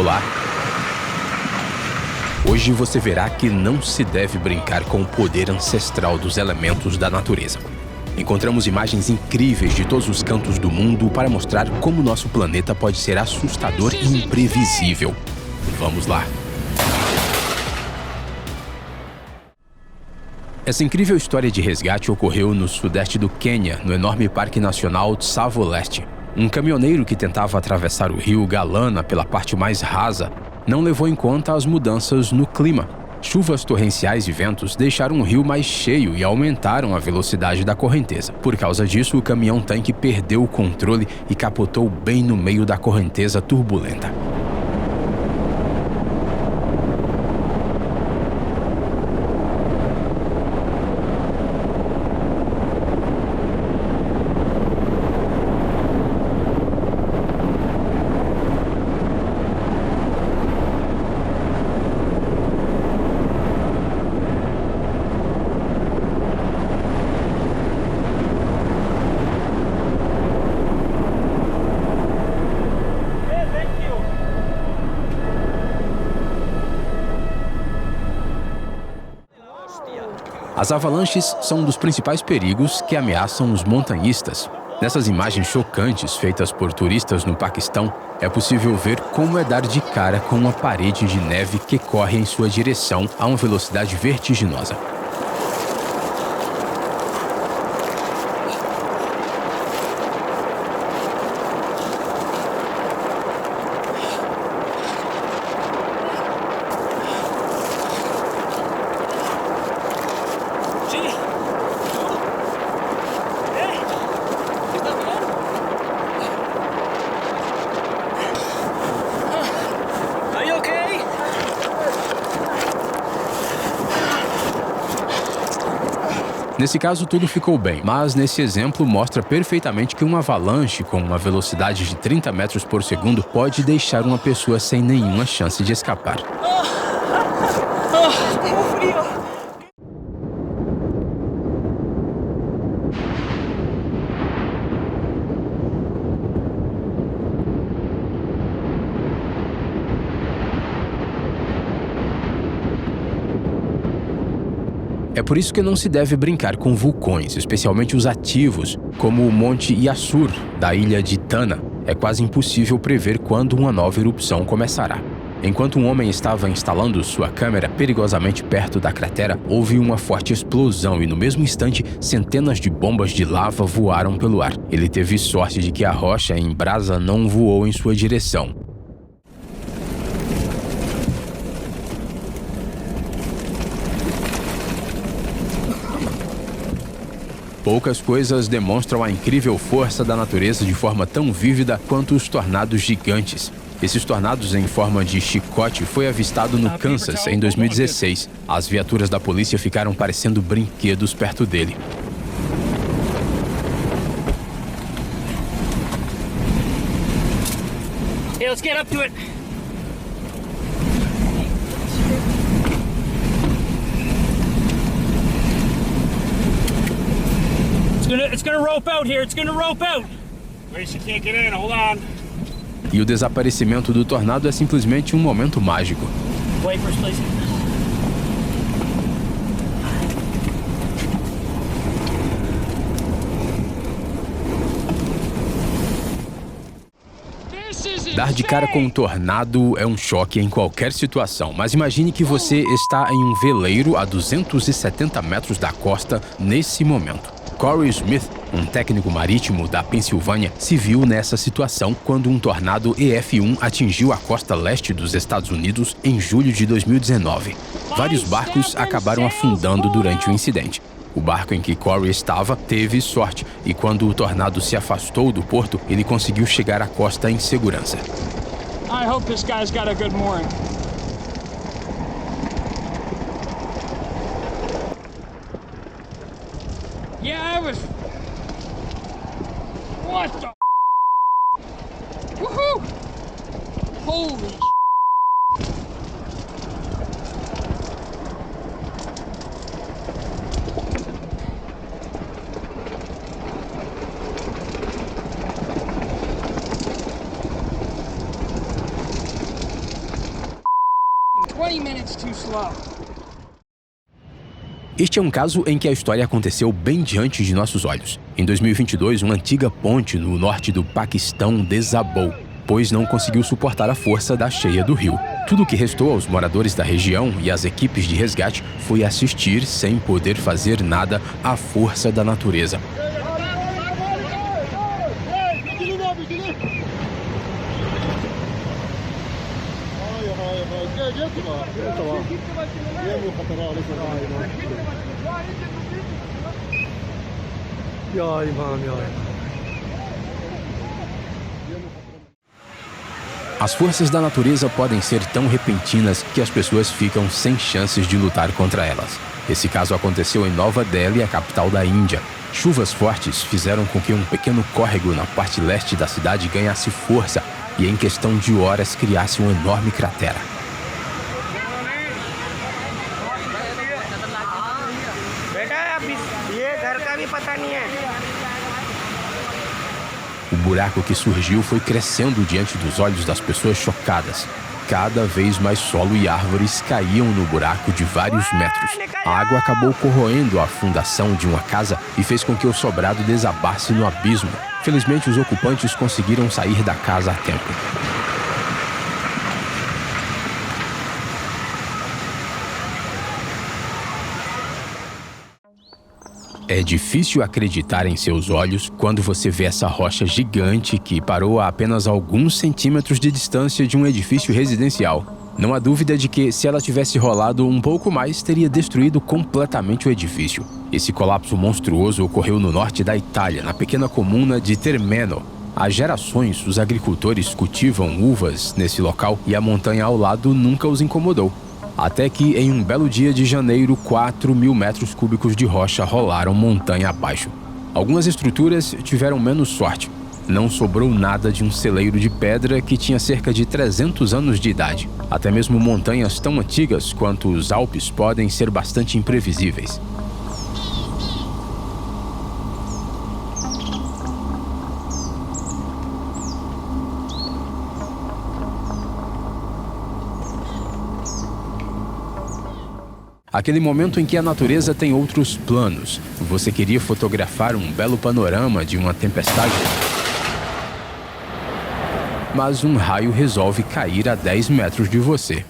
Olá! Hoje você verá que não se deve brincar com o poder ancestral dos elementos da natureza. Encontramos imagens incríveis de todos os cantos do mundo para mostrar como nosso planeta pode ser assustador e imprevisível. Vamos lá! Essa incrível história de resgate ocorreu no sudeste do Quênia, no enorme Parque Nacional Tsavo-Leste. Um caminhoneiro que tentava atravessar o rio Galana pela parte mais rasa não levou em conta as mudanças no clima. Chuvas torrenciais e ventos deixaram o rio mais cheio e aumentaram a velocidade da correnteza. Por causa disso, o caminhão-tanque perdeu o controle e capotou bem no meio da correnteza turbulenta. As avalanches são um dos principais perigos que ameaçam os montanhistas. Nessas imagens chocantes feitas por turistas no Paquistão, é possível ver como é dar de cara com uma parede de neve que corre em sua direção a uma velocidade vertiginosa. Nesse caso, tudo ficou bem, mas nesse exemplo mostra perfeitamente que uma avalanche com uma velocidade de 30 metros por segundo pode deixar uma pessoa sem nenhuma chance de escapar. Tengo frío. É por isso que não se deve brincar com vulcões, especialmente os ativos, como o Monte Yasur, da ilha de Tana. É quase impossível prever quando uma nova erupção começará. Enquanto um homem estava instalando sua câmera perigosamente perto da cratera, houve uma forte explosão e, no mesmo instante, centenas de bombas de lava voaram pelo ar. Ele teve sorte de que a rocha em brasa não voou em sua direção. Poucas coisas demonstram a incrível força da natureza de forma tão vívida quanto os tornados gigantes. Esses tornados em forma de chicote foi avistado no Kansas em 2016. As viaturas da polícia ficaram parecendo brinquedos perto dele. Hey, let's get up to it. It's gonna rope out here. It's gonna rope out. Wait, she can't get in. Hold on. E o desaparecimento do tornado é simplesmente um momento mágico. Wait, first place. Dar de cara com um tornado é um choque em qualquer situação, mas imagine que você está em um veleiro a 270 metros da costa nesse momento. Corey Smith, um técnico marítimo da Pensilvânia, se viu nessa situação quando um tornado EF1 atingiu a costa leste dos Estados Unidos em julho de 2019. Vários barcos acabaram afundando durante o incidente. O barco em que Corey estava teve sorte e quando o tornado se afastou do porto, ele conseguiu chegar à costa em segurança. I hope this guy's got a good mooring. Yeah, I was... What the... Woohoo! Holy... 20 minutes too slow. Este é um caso em que a história aconteceu bem diante de nossos olhos. Em 2022, uma antiga ponte no norte do Paquistão desabou, pois não conseguiu suportar a força da cheia do rio. Tudo o que restou aos moradores da região e às equipes de resgate foi assistir, sem poder fazer nada, à força da natureza. As forças da natureza podem ser tão repentinas que as pessoas ficam sem chances de lutar contra elas. Esse caso aconteceu em Nova Delhi, a capital da Índia. Chuvas fortes fizeram com que um pequeno córrego na parte leste da cidade ganhasse força e, em questão de horas, criasse uma enorme cratera. O buraco que surgiu foi crescendo diante dos olhos das pessoas chocadas. Cada vez mais solo e árvores caíam no buraco de vários metros. A água acabou corroendo a fundação de uma casa e fez com que o sobrado desabasse no abismo. Felizmente, os ocupantes conseguiram sair da casa a tempo. É difícil acreditar em seus olhos quando você vê essa rocha gigante que parou a apenas alguns centímetros de distância de um edifício residencial. Não há dúvida de que, se ela tivesse rolado um pouco mais, teria destruído completamente o edifício. Esse colapso monstruoso ocorreu no norte da Itália, na pequena comuna de Termeno. Há gerações, os agricultores cultivam uvas nesse local e a montanha ao lado nunca os incomodou. Até que, em um belo dia de janeiro, 4.000 metros cúbicos de rocha rolaram montanha abaixo. Algumas estruturas tiveram menos sorte. Não sobrou nada de um celeiro de pedra que tinha cerca de 300 anos de idade. Até mesmo montanhas tão antigas quanto os Alpes podem ser bastante imprevisíveis. Aquele momento em que a natureza tem outros planos. Você queria fotografar um belo panorama de uma tempestade, mas um raio resolve cair a 10 metros de você.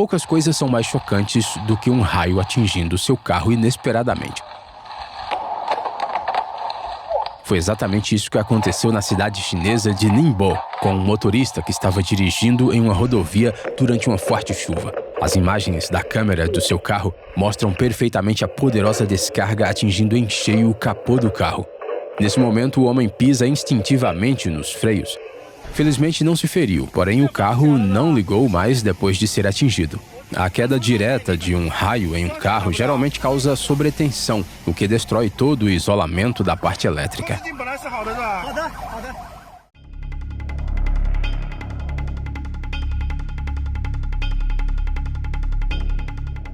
Poucas coisas são mais chocantes do que um raio atingindo seu carro inesperadamente. Foi exatamente isso que aconteceu na cidade chinesa de Ningbo, com um motorista que estava dirigindo em uma rodovia durante uma forte chuva. As imagens da câmera do seu carro mostram perfeitamente a poderosa descarga atingindo em cheio o capô do carro. Nesse momento, o homem pisa instintivamente nos freios. Felizmente não se feriu, porém o carro não ligou mais depois de ser atingido. A queda direta de um raio em um carro geralmente causa sobretensão, o que destrói todo o isolamento da parte elétrica.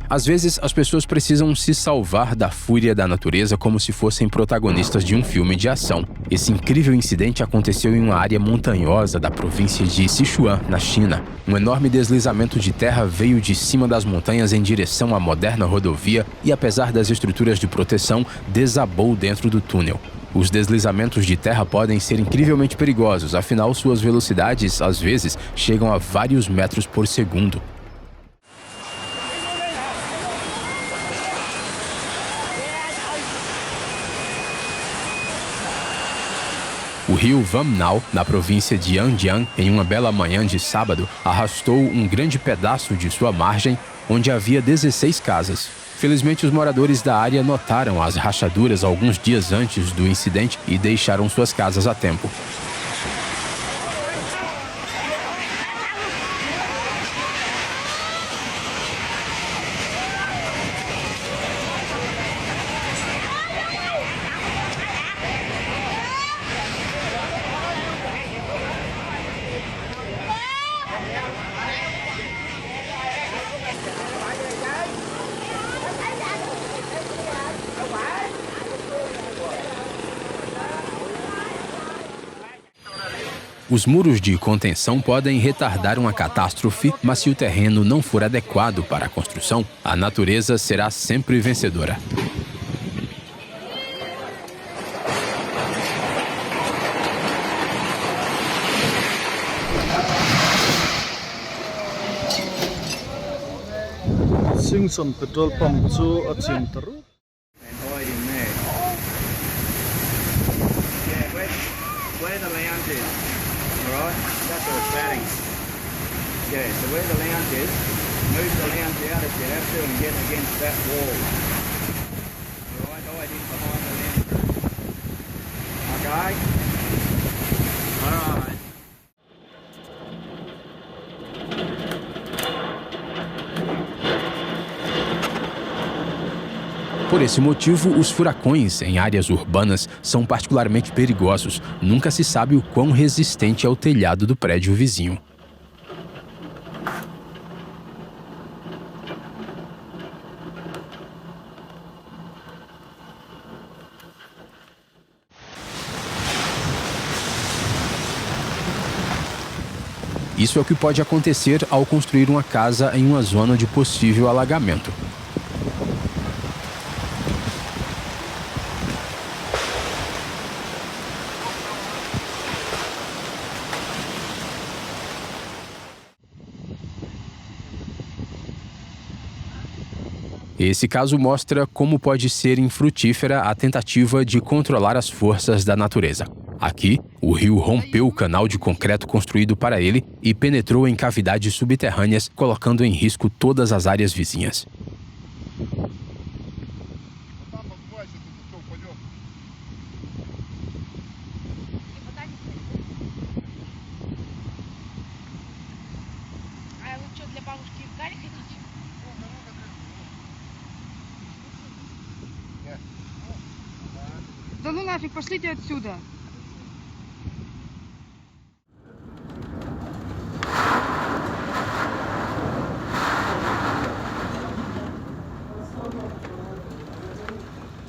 Às vezes, as pessoas precisam se salvar da fúria da natureza como se fossem protagonistas de um filme de ação. Esse incrível incidente aconteceu em uma área montanhosa da província de Sichuan, na China. Um enorme deslizamento de terra veio de cima das montanhas em direção à moderna rodovia e, apesar das estruturas de proteção, desabou dentro do túnel. Os deslizamentos de terra podem ser incrivelmente perigosos, afinal, suas velocidades, às vezes, chegam a vários metros por segundo. O rio Vamnao, na província de Anjiang, em uma bela manhã de sábado, arrastou um grande pedaço de sua margem, onde havia 16 casas. Felizmente, os moradores da área notaram as rachaduras alguns dias antes do incidente e deixaram suas casas a tempo. Os muros de contenção podem retardar uma catástrofe, mas se o terreno não for adequado para a construção, a natureza será sempre vencedora. Singson petrol pump chu a chim taru. Where the lounge is, alright? That's where it's batting. Yeah, so where the lounge is, move the lounge out if you have to and get against that wall. Alright, hide in behind the lounge. Okay? Alright. Por esse motivo, os furacões em áreas urbanas são particularmente perigosos. Nunca se sabe o quão resistente é o telhado do prédio vizinho. Isso é o que pode acontecer ao construir uma casa em uma zona de possível alagamento. Esse caso mostra como pode ser infrutífera a tentativa de controlar as forças da natureza. Aqui, o rio rompeu o canal de concreto construído para ele e penetrou em cavidades subterrâneas, colocando em risco todas as áreas vizinhas. Да ну нафиг, пошлите отсюда.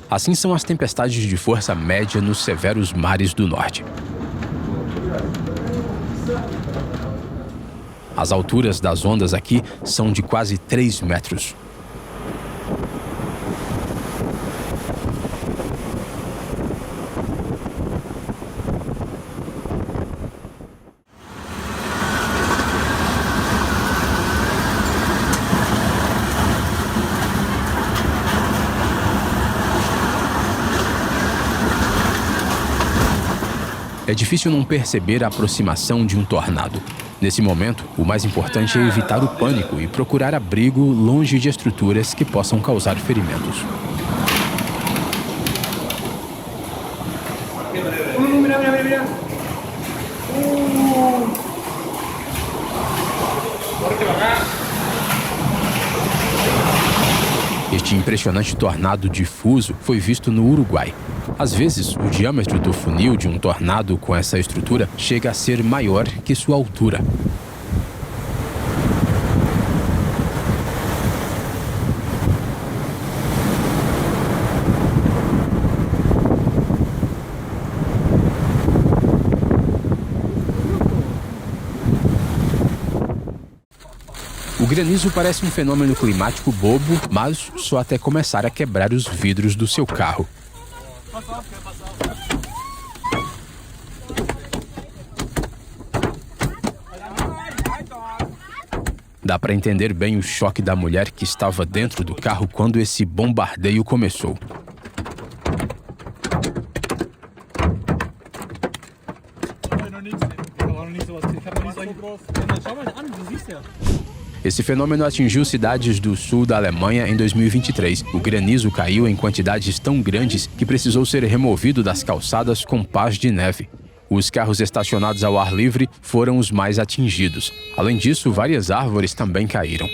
Assim são as tempestades de força média nos severos mares do norte. As alturas das ondas aqui são de quase 3 metros. É difícil não perceber a aproximação de um tornado. Nesse momento, o mais importante é evitar o pânico e procurar abrigo longe de estruturas que possam causar ferimentos. Este impressionante tornado difuso foi visto no Uruguai. Às vezes, o diâmetro do funil de um tornado com essa estrutura chega a ser maior que sua altura. O granizo parece um fenômeno climático bobo, mas só até começar a quebrar os vidros do seu carro. Dá para entender bem o choque da mulher que estava dentro do carro quando esse bombardeio começou. Esse fenômeno atingiu cidades do sul da Alemanha em 2023. O granizo caiu em quantidades tão grandes que precisou ser removido das calçadas com pás de neve. Os carros estacionados ao ar livre foram os mais atingidos. Além disso, várias árvores também caíram.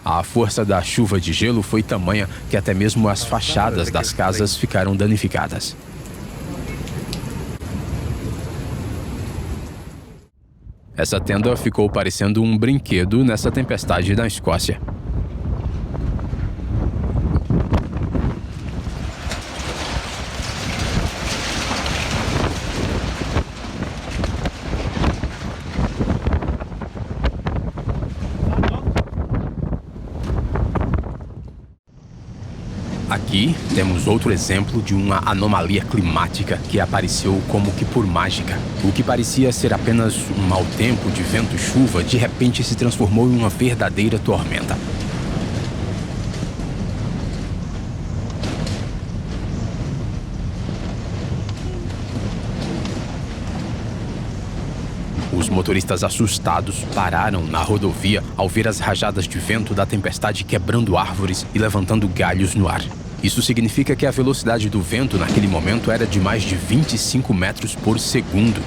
A força da chuva de gelo foi tamanha que até mesmo as fachadas das casas ficaram danificadas. Essa tenda ficou parecendo um brinquedo nessa tempestade na Escócia. Aqui temos outro exemplo de uma anomalia climática que apareceu como que por mágica. O que parecia ser apenas um mau tempo de vento e chuva, de repente se transformou em uma verdadeira tormenta. Os motoristas assustados pararam na rodovia ao ver as rajadas de vento da tempestade quebrando árvores e levantando galhos no ar. Isso significa que a velocidade do vento naquele momento era de mais de 25 metros por segundo.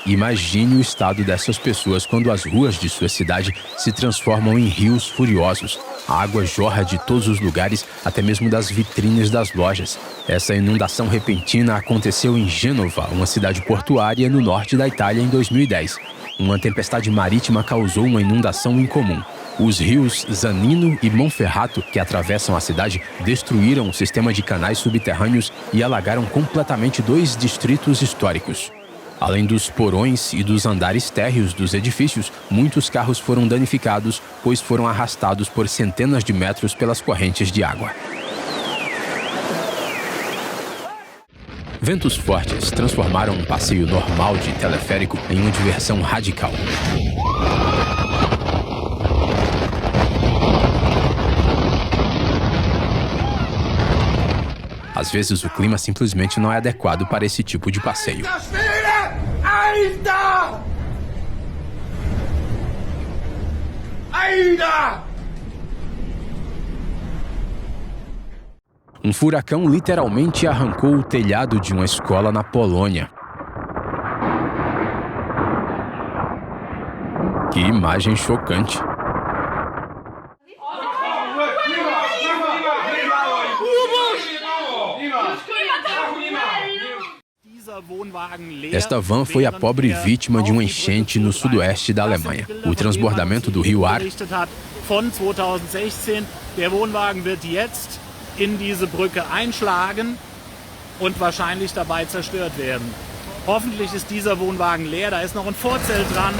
Imagine o estado dessas pessoas quando as ruas de sua cidade se transformam em rios furiosos. A água jorra de todos os lugares, até mesmo das vitrines das lojas. Essa inundação repentina aconteceu em Gênova, uma cidade portuária no norte da Itália, em 2010. Uma tempestade marítima causou uma inundação incomum. Os rios Zanino e Monferrato, que atravessam a cidade, destruíram o sistema de canais subterrâneos e alagaram completamente 2 distritos históricos. Além dos porões e dos andares térreos dos edifícios, muitos carros foram danificados, pois foram arrastados por centenas de metros pelas correntes de água. Ventos fortes transformaram um passeio normal de teleférico em uma diversão radical. Às vezes, o clima simplesmente não é adequado para esse tipo de passeio. Um furacão literalmente arrancou o telhado de uma escola na Polônia. Que imagem chocante! Esta van foi a pobre vítima de uma enchente no sudoeste da Alemanha. O transbordamento do rio Ar Der Wohnwagen wird jetzt in diese Brücke einschlagen und wahrscheinlich dabei zerstört werden. Hoffentlich ist dieser Wohnwagen leer, da ist noch ein Vorzelt dran.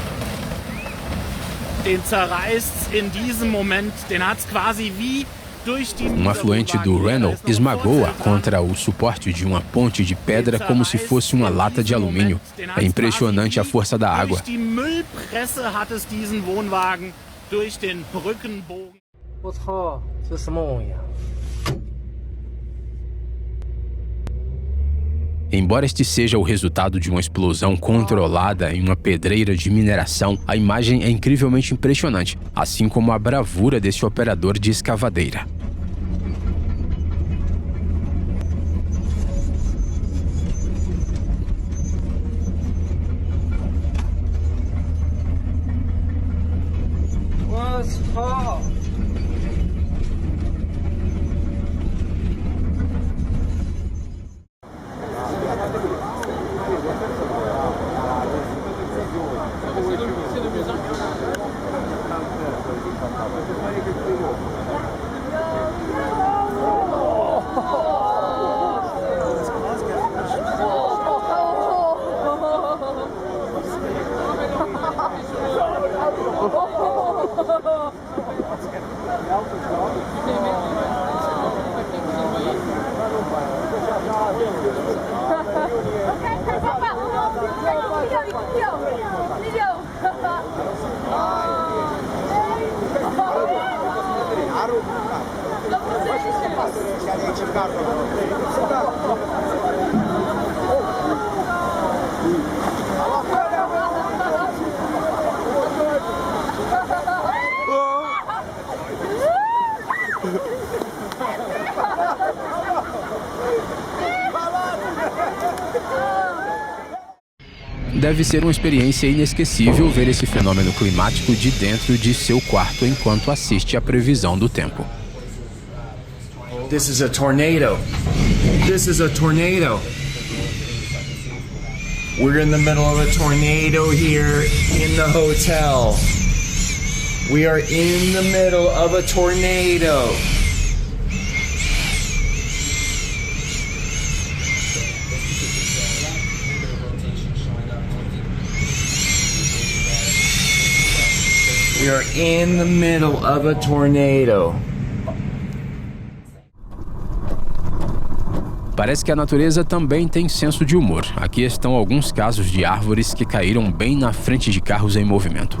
Den zerreißt in diesem Moment, den hat's quasi wie um afluente do Reno esmagou-a contra o suporte de uma ponte de pedra como se fosse uma lata de alumínio. É impressionante a força da água. Embora este seja o resultado de uma explosão controlada em uma pedreira de mineração, a imagem é incrivelmente impressionante, assim como a bravura desse operador de escavadeira. Deve ser uma experiência inesquecível ver esse fenômeno climático de dentro de seu quarto enquanto assiste à previsão do tempo. This is a tornado. This is a tornado. We're in the middle of a tornado here in the hotel. We are in the middle of a tornado. We are in the middle of a tornado. Parece que a natureza também tem senso de humor. Aqui estão alguns casos de árvores que caíram bem na frente de carros em movimento.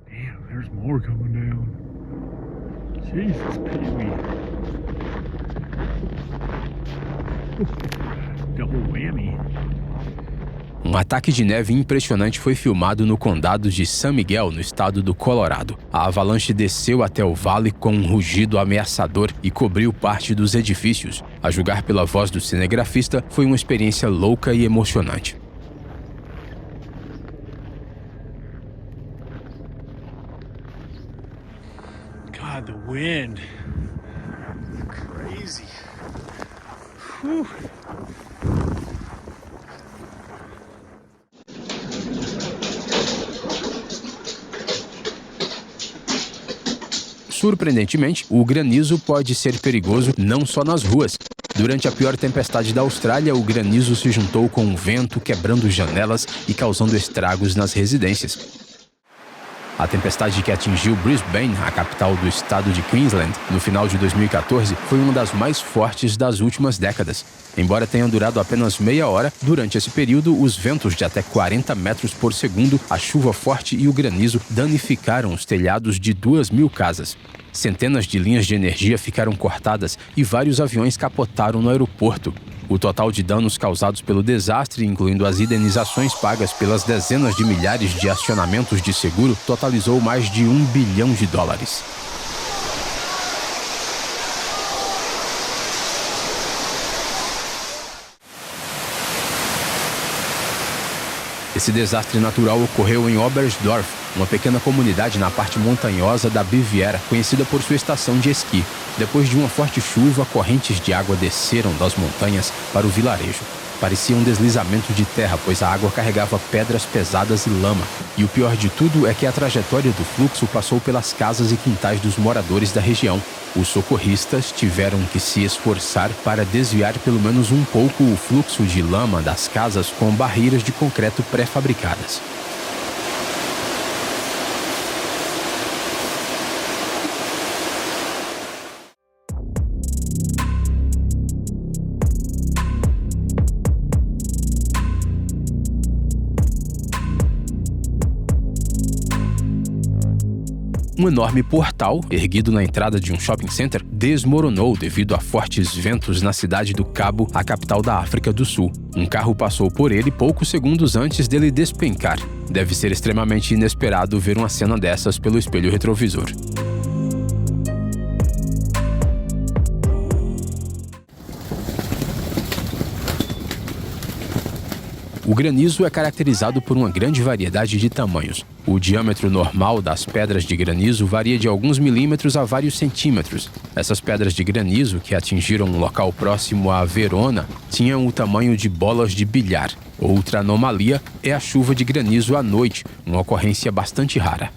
Damn, there's more coming down. Jesus, baby. Double whammy. Um ataque de neve impressionante foi filmado no condado de San Miguel, no estado do Colorado. A avalanche desceu até o vale com um rugido ameaçador e cobriu parte dos edifícios. A julgar pela voz do cinegrafista, foi uma experiência louca e emocionante. God, the wind. Crazy. Whew. Surpreendentemente, o granizo pode ser perigoso não só nas ruas. Durante a pior tempestade da Austrália, o granizo se juntou com o vento, quebrando janelas e causando estragos nas residências. A tempestade que atingiu Brisbane, a capital do estado de Queensland, no final de 2014, foi uma das mais fortes das últimas décadas. Embora tenha durado apenas meia hora, durante esse período, os ventos de até 40 metros por segundo, a chuva forte e o granizo danificaram os telhados de 2.000 casas. Centenas de linhas de energia ficaram cortadas e vários aviões capotaram no aeroporto. O total de danos causados pelo desastre, incluindo as indenizações pagas pelas dezenas de milhares de acionamentos de seguro, totalizou mais de $1 bilhão. Esse desastre natural ocorreu em Oberstdorf, uma pequena comunidade na parte montanhosa da Baviera, conhecida por sua estação de esqui. Depois de uma forte chuva, correntes de água desceram das montanhas para o vilarejo. Parecia um deslizamento de terra, pois a água carregava pedras pesadas e lama. E o pior de tudo é que a trajetória do fluxo passou pelas casas e quintais dos moradores da região. Os socorristas tiveram que se esforçar para desviar pelo menos um pouco o fluxo de lama das casas com barreiras de concreto pré-fabricadas. Um enorme portal, erguido na entrada de um shopping center, desmoronou devido a fortes ventos na cidade do Cabo, a capital da África do Sul. Um carro passou por ele poucos segundos antes dele despencar. Deve ser extremamente inesperado ver uma cena dessas pelo espelho retrovisor. O granizo é caracterizado por uma grande variedade de tamanhos. O diâmetro normal das pedras de granizo varia de alguns milímetros a vários centímetros. Essas pedras de granizo, que atingiram um local próximo a Verona, tinham o tamanho de bolas de bilhar. Outra anomalia é a chuva de granizo à noite, uma ocorrência bastante rara.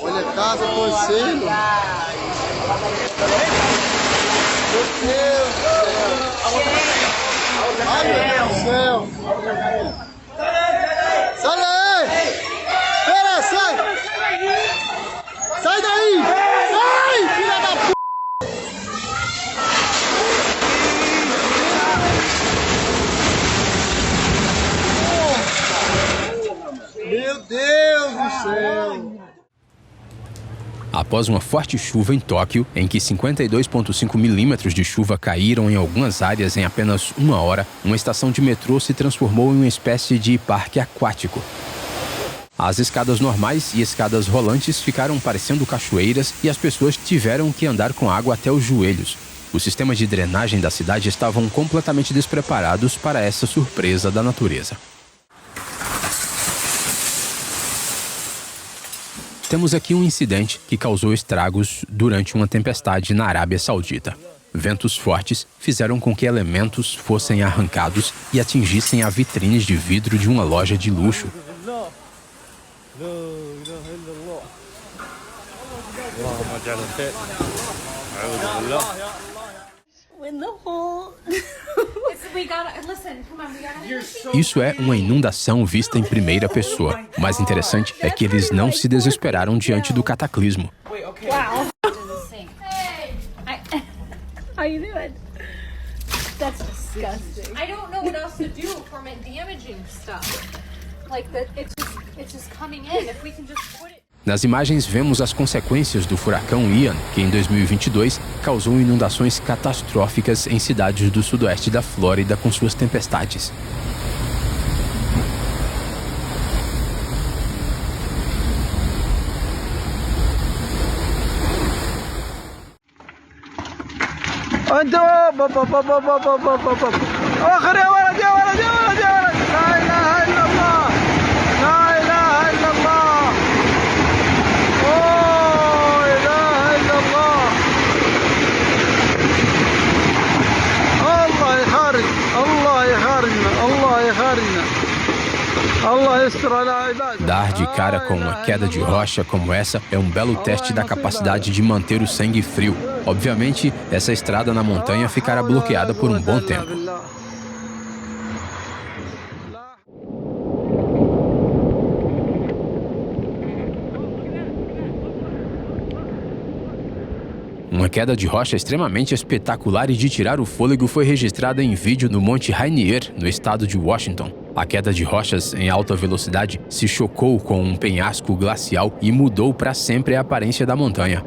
Olha a casa acontecendo. Meu Deus do céu. Ai, meu Deus do céu. Sai daí. Pera, sai. do céu! Após uma forte chuva em Tóquio, em que 52,5 milímetros de chuva caíram em algumas áreas em apenas uma hora, uma estação de metrô se transformou em uma espécie de parque aquático. As escadas normais e escadas rolantes ficaram parecendo cachoeiras e as pessoas tiveram que andar com água até os joelhos. Os sistemas de drenagem da cidade estavam completamente despreparados para essa surpresa da natureza. Temos aqui um incidente que causou estragos durante uma tempestade na Arábia Saudita. Ventos fortes fizeram com que elementos fossem arrancados e atingissem a vitrine de vidro de uma loja de luxo. Isso é uma inundação vista em primeira pessoa. O mais interessante é que eles não se desesperaram diante do cataclismo. Wow. How you doing? That's disgusting. I don't know what else to do from it damaging stuff. Like it's just coming in. If we can just put it. Nas imagens vemos as consequências do furacão Ian, que em 2022 causou inundações catastróficas em cidades do sudoeste da Flórida com suas tempestades. Dar de cara com uma queda de rocha como essa é um belo teste da capacidade de manter o sangue frio. Obviamente, essa estrada na montanha ficará bloqueada por um bom tempo. Uma queda de rocha extremamente espetacular e de tirar o fôlego foi registrada em vídeo no Monte Rainier, no estado de Washington. A queda de rochas em alta velocidade se chocou com um penhasco glacial e mudou para sempre a aparência da montanha.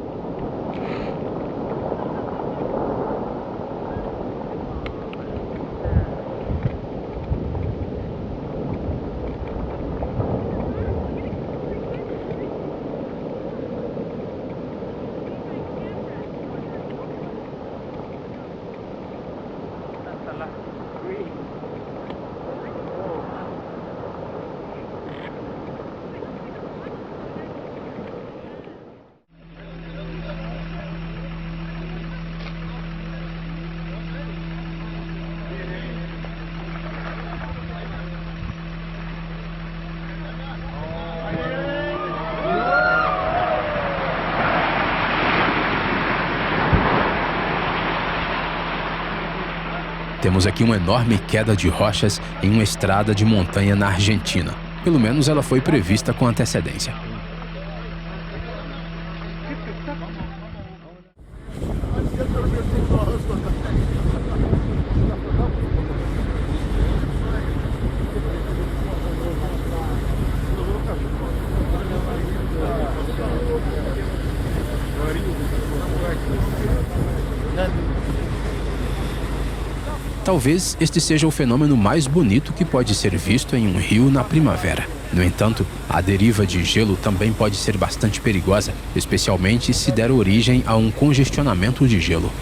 Temos aqui uma enorme queda de rochas em uma estrada de montanha na Argentina. Pelo menos ela foi prevista com antecedência. Talvez este seja o fenômeno mais bonito que pode ser visto em um rio na primavera. No entanto, a deriva de gelo também pode ser bastante perigosa, especialmente se der origem a um congestionamento de gelo.